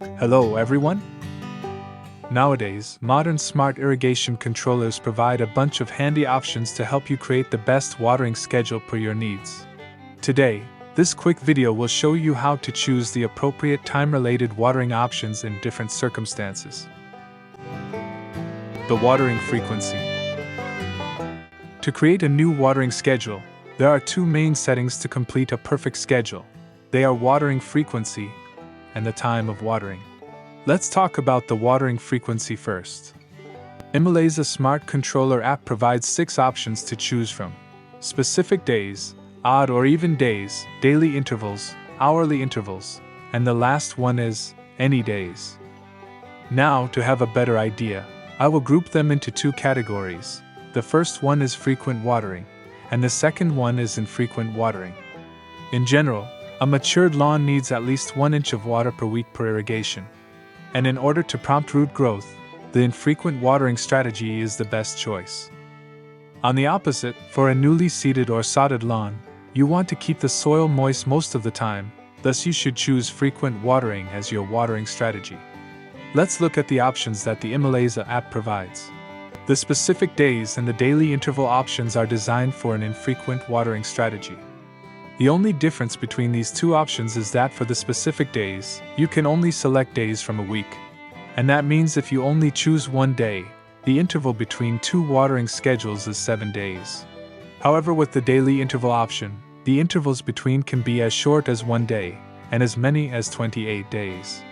Hello everyone! Nowadays, modern smart irrigation controllers provide a bunch of handy options to help you create the best watering schedule per your needs. Today, this quick video will show you how to choose the appropriate time-related watering options in different circumstances. The watering frequency. To create a new watering schedule, there are two main settings to complete a perfect schedule. They are watering frequency and the time of watering. Let's talk about the watering frequency first. Imalaza Smart Controller app provides 6 options to choose from: specific days, odd or even days, daily intervals, hourly intervals, and the last one is any days. Now, to have a better idea, I will group them into 2 categories. The first one is frequent watering, and the second one is infrequent watering. In general, a matured lawn needs at least 1 inch of water per week per irrigation. And in order to prompt root growth, the infrequent watering strategy is the best choice. On the opposite, for a newly seeded or sodded lawn, you want to keep the soil moist most of the time, thus you should choose frequent watering as your watering strategy. Let's look at the options that the Imalaza app provides. The specific days and the daily interval options are designed for an infrequent watering strategy. The only difference between these 2 options is that for the specific days, you can only select days from a week. And that means if you only choose one day, the interval between 2 watering schedules is 7 days. However, with the daily interval option, the intervals between can be as short as 1 day, and as many as 28 days.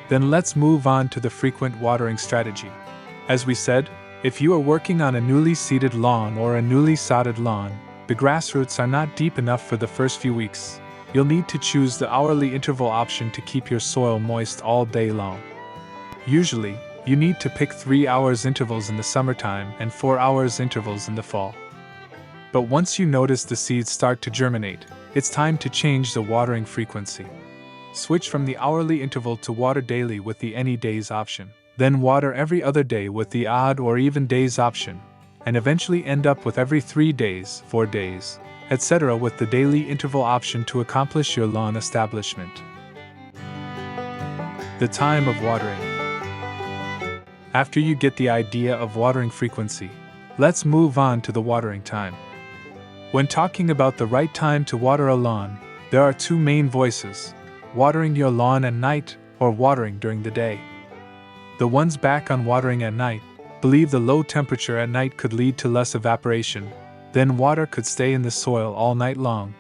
Then let's move on to the frequent watering strategy. As we said, if you are working on a newly seeded lawn or a newly sodded lawn, the grass roots are not deep enough for the first few weeks. You'll need to choose the hourly interval option to keep your soil moist all day long. Usually, you need to pick 3 hours intervals in the summertime and 4 hours intervals in the fall. But once you notice the seeds start to germinate, it's time to change the watering frequency. Switch from the hourly interval to water daily with the any days option, then water every other day with the odd or even days option, and eventually end up with every 3 days, 4 days, etc. with the daily interval option to accomplish your lawn establishment. The time of watering. After you get the idea of watering frequency, let's move on to the watering time. When talking about the right time to water a lawn, there are 2 main voices: watering your lawn at night or watering during the day. The ones back on watering at night believe the low temperature at night could lead to less evaporation, then water could stay in the soil all night long,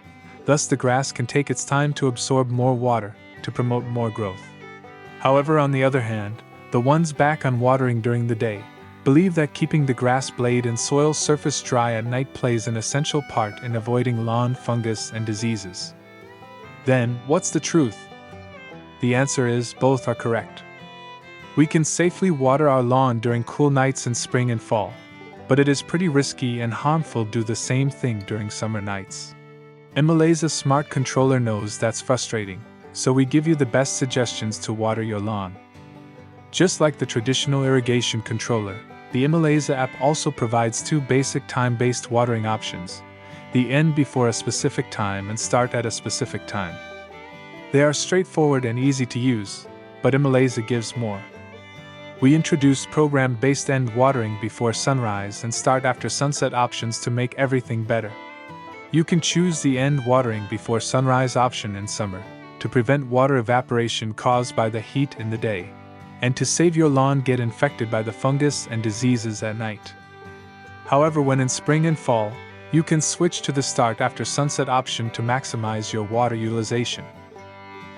thus the grass can take its time to absorb more water to promote more growth. However, on the other hand, the ones back on watering during the day believe that keeping the grass blade and soil surface dry at night plays an essential part in avoiding lawn fungus and diseases. Then, what's the truth? The answer is both are correct. We can safely water our lawn during cool nights in spring and fall, but it is pretty risky and harmful to do the same thing during summer nights. Imalaza Smart Controller knows that's frustrating, so we give you the best suggestions to water your lawn. Just like the traditional irrigation controller, the Imalaza app also provides 2 basic time-based watering options: the end before a specific time and start at a specific time. They are straightforward and easy to use, but Imalaza gives more. We introduced program-based end watering before sunrise and start after sunset options to make everything better. You can choose the end watering before sunrise option in summer to prevent water evaporation caused by the heat in the day, and to save your lawn get infected by the fungus and diseases at night. However, when in spring and fall, you can switch to the start after sunset option to maximize your water utilization.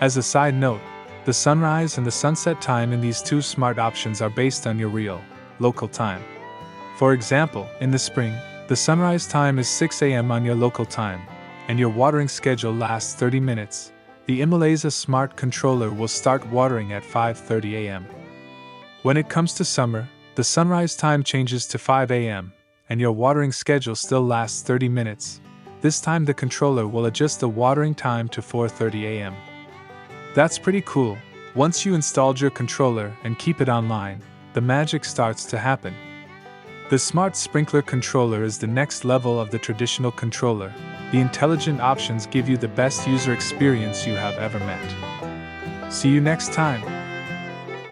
As a side note, the sunrise and the sunset time in these 2 smart options are based on your real, local time. For example, in the spring, the sunrise time is 6 a.m. on your local time, and your watering schedule lasts 30 minutes. The Imalaza Smart Controller will start watering at 5:30 a.m. When it comes to summer, the sunrise time changes to 5 a.m., and your watering schedule still lasts 30 minutes. This time the controller will adjust the watering time to 4:30 a.m. That's pretty cool. Once you installed your controller and keep it online, the magic starts to happen. The Smart Sprinkler Controller is the next level of the traditional controller. The intelligent options give you the best user experience you have ever met. See you next time.